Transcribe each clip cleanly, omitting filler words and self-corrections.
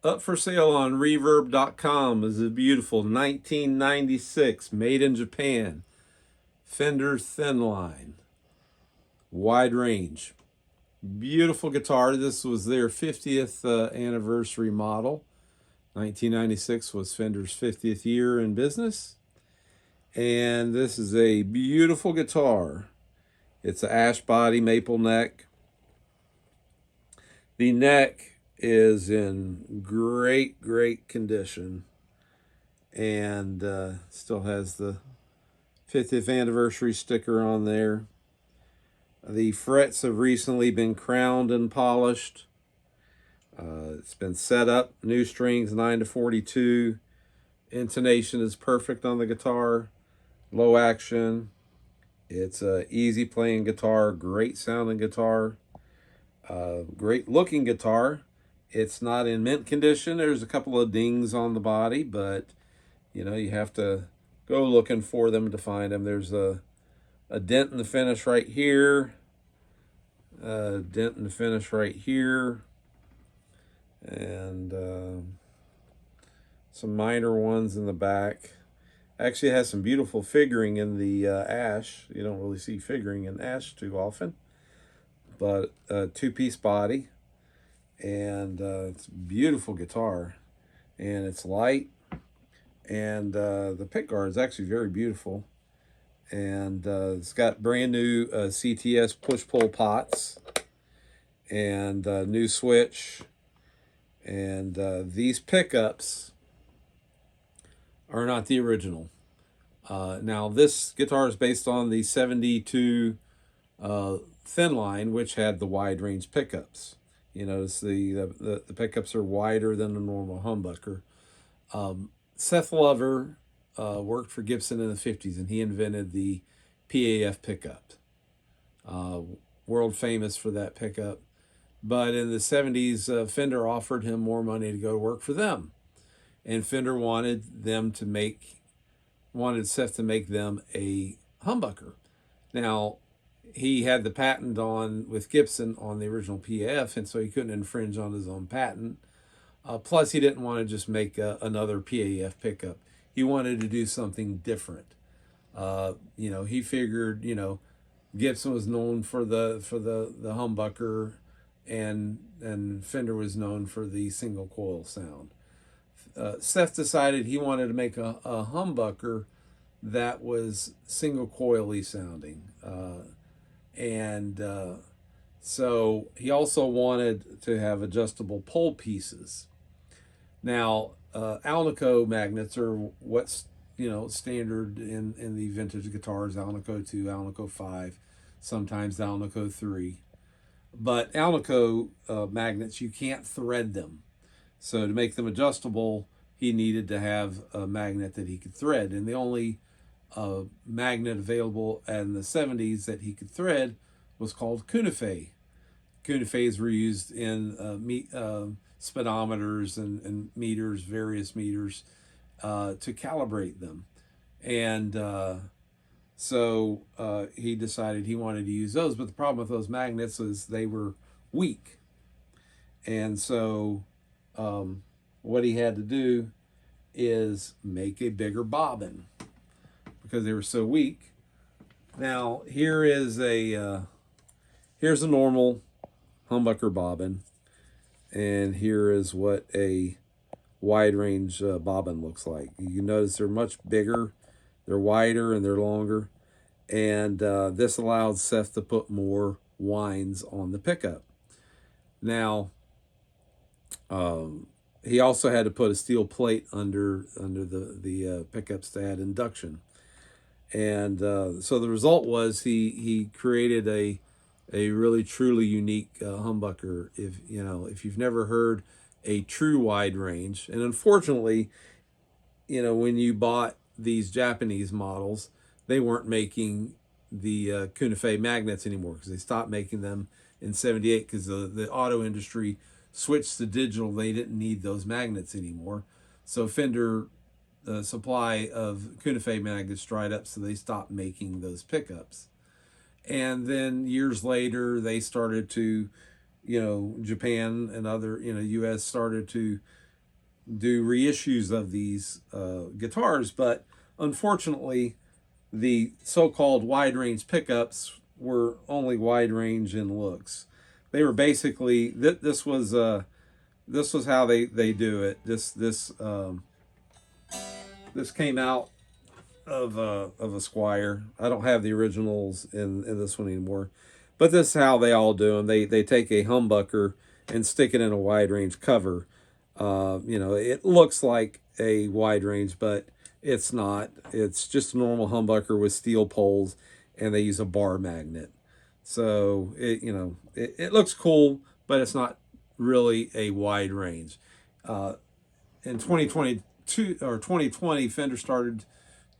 Up for sale on Reverb.com is a beautiful 1996 made in Japan Fender Thinline Wide Range. Beautiful guitar. This was their 50th anniversary model. 1996 was Fender's 50th year in business. And this is a beautiful guitar. It's an ash body, maple neck. The neck is in great condition and still has the 50th anniversary sticker on there. The frets have recently been crowned and polished. It's been set up, new strings 9 to 42. Intonation is perfect on the guitar, low action. It's a easy playing guitar, great sounding guitar, great looking guitar. It's not in mint condition. There's a couple of dings on the body, but you know, you have to go looking for them to find them. There's a dent in the finish right here, a dent in the finish right here, and some minor ones in the back. Actually, it has some beautiful figuring in the ash. You don't really see figuring in ash too often, but a two-piece body. And it's a beautiful guitar, and it's light, and the pickguard is actually very beautiful, and it's got brand new CTS push-pull pots, and new switch, and these pickups are not the original. Now this guitar is based on the 72 Thinline, which had the wide range pickups. You notice the pickups are wider than a normal humbucker. Seth Lover worked for Gibson in the 50s, and he invented the PAF pickup. World famous for that pickup. But in the 70s, Fender offered him more money to go work for them. And Fender wanted Seth to make them a humbucker. Now, he had the patent with Gibson on the original PAF, and so he couldn't infringe on his own patent. Plus, he didn't want to just make another PAF pickup. He wanted to do something different. He figured, Gibson was known for the humbucker, and Fender was known for the single coil sound. Seth decided he wanted to make a humbucker that was single coily sounding. So he also wanted to have adjustable pole pieces. Now, Alnico magnets are what's standard in the vintage guitars, Alnico 2, Alnico 5, sometimes Alnico 3. But Alnico magnets, you can't thread them. So to make them adjustable, he needed to have a magnet that he could thread. And the only magnet available in the 70s that he could thread was called CuNiFe. CuNiFes were used in speedometers and meters, various meters, to calibrate them. And so he decided he wanted to use those. But the problem with those magnets was they were weak. And so what he had to do is make a bigger bobbin because they were so weak. Now here's a normal humbucker bobbin, and here is what a wide range bobbin looks like. You can notice they're much bigger, they're wider, and they're longer. And this allowed Seth to put more winds on the pickup. Now, he also had to put a steel plate under the pickups to add induction. And so the result was he created a really truly unique humbucker. If you've never heard a true wide range, and unfortunately, when you bought these Japanese models, they weren't making the CuNiFe magnets anymore because they stopped making them in '78 because the auto industry switched to digital. They didn't need those magnets anymore, so Fender supply of CuNiFe magnets dried up, so they stopped making those pickups. And then years later, they started to, Japan and other, US started to do reissues of these guitars, but unfortunately, the so-called wide range pickups were only wide range in looks. They were basically this was how they do it. This came out of a Squire. I don't have the originals in this one anymore, but this is how they all do them. They take a humbucker and stick it in a wide range cover. You know, it looks like a wide range, but it's not. It's just a normal humbucker with steel poles, and they use a bar magnet. So it looks cool, but it's not really a wide range. In 2022 or 2020, Fender started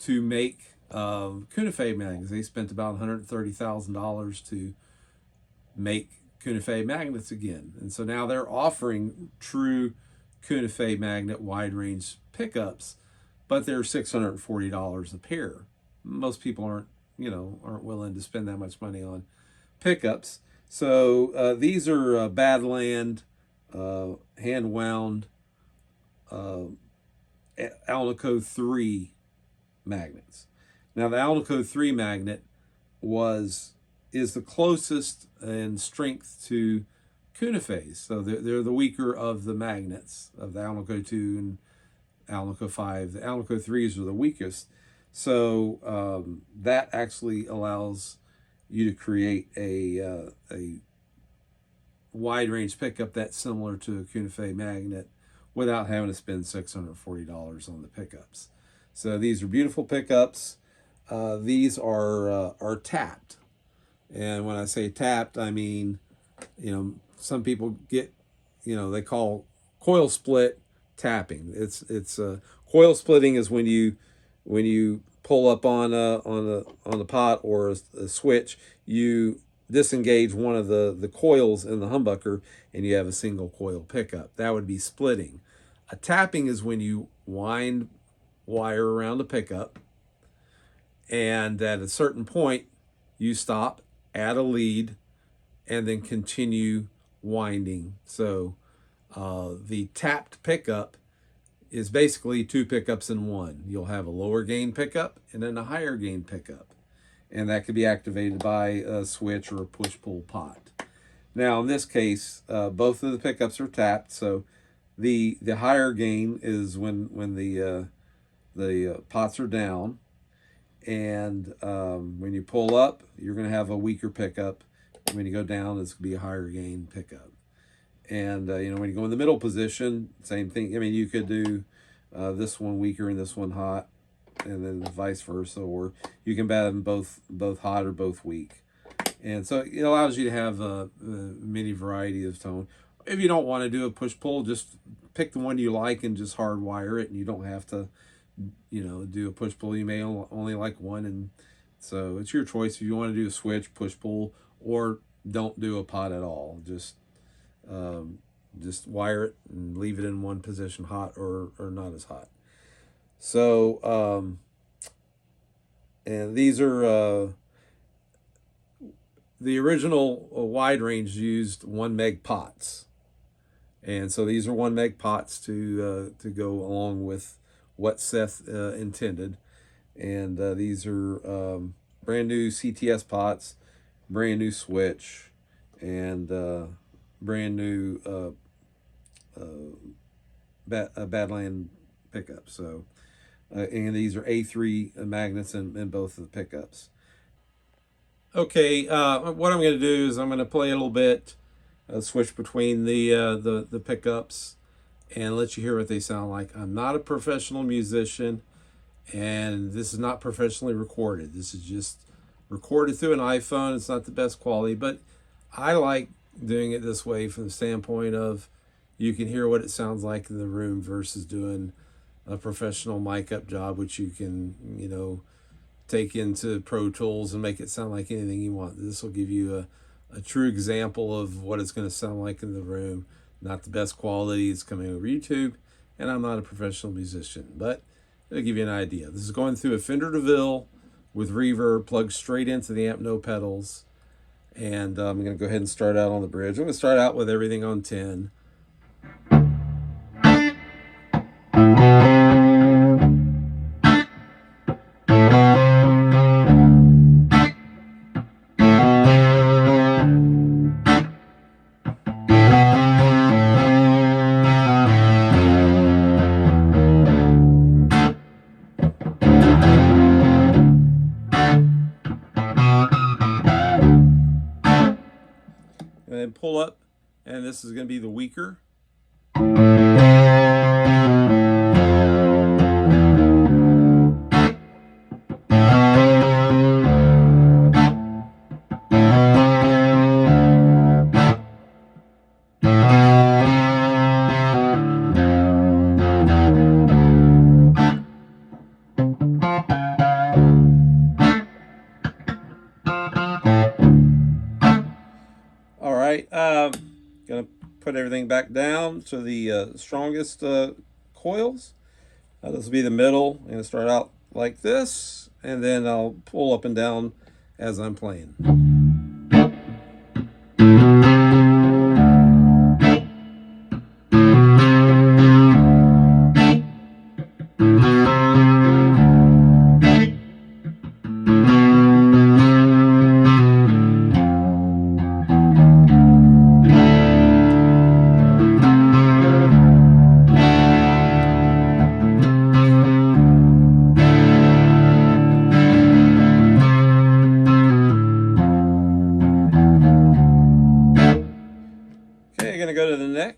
to make CuNiFe magnets. They spent about $130,000 to make CuNiFe magnets again, and so now they're offering true CuNiFe magnet wide range pickups, but they're $640 a pair. Most people aren't willing to spend that much money on pickups. So these are Badland hand wound Alnico 3 magnets. Now the Alnico 3 magnet is the closest in strength to CuNiFe's. So they're the weaker of the magnets of the Alnico 2 and Alnico 5. The Alnico 3s are the weakest. So that actually allows you to create a wide range pickup that's similar to a CuNiFe magnet without having to spend $640 on the pickups. So these are beautiful pickups. These are tapped. And when I say tapped, I mean, some people get, they call coil split tapping. It's coil splitting is when you pull up on the pot or a switch, you disengage one of the coils in the humbucker and you have a single coil pickup. That would be splitting. A tapping is when you wind wire around the pickup, and at a certain point you stop, add a lead, and then continue winding. So the tapped pickup is basically two pickups in one. You'll have a lower gain pickup and then a higher gain pickup, and that could be activated by a switch or a push-pull pot. Now in this case, both of the pickups are tapped, so the higher gain is when the pots are down, and when you pull up, you're going to have a weaker pickup. When you go down, it's going to be a higher gain pickup. And when you go in the middle position, same thing. I mean, you could do this one weaker and this one hot, and then vice versa, or you can bat them both hot or both weak. And so it allows you to have many variety of tone. If you don't want to do a push-pull, just pick the one you like and just hardwire it, and you don't have to, do a push-pull. You may only like one, and so it's your choice if you want to do a switch, push-pull, or don't do a pot at all. Just wire it and leave it in one position, hot or not as hot. So, and these are the original wide range used 1 meg pots. And so these are 1 meg pots to go along with what Seth intended. And these are brand new CTS pots, brand new switch, and brand new Badland pickup. So, and these are A3 magnets in both of the pickups. Okay, what I'm going to do is I'm going to play a little bit, switch between the pickups, and let you hear what they sound like. I'm not a professional musician, and this is not professionally recorded. This is just recorded through an iPhone. It's not the best quality, but I like doing it this way from the standpoint of you can hear what it sounds like in the room versus doing a professional mic up job, which you can, take into Pro Tools and make it sound like anything you want. This will give you a true example of what it's going to sound like in the room. Not the best quality. It's coming over YouTube, and I'm not a professional musician, but it'll give you an idea. This is going through a Fender DeVille with reverb plugged straight into the amp, no pedals. And I'm going to go ahead and start out on the bridge. I'm going to start out with everything on 10. pull up, and this is going to be the weaker. All right, gonna put everything back down to the strongest coils. This will be the middle. I'm gonna start out like this, and then I'll pull up and down as I'm playing. Okay, gonna go to the neck.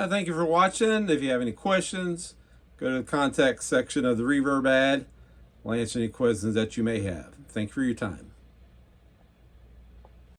Thank you for watching. If you have any questions, go to the contact section of the Reverb ad. I'll answer any questions that you may have. Thank you for your time.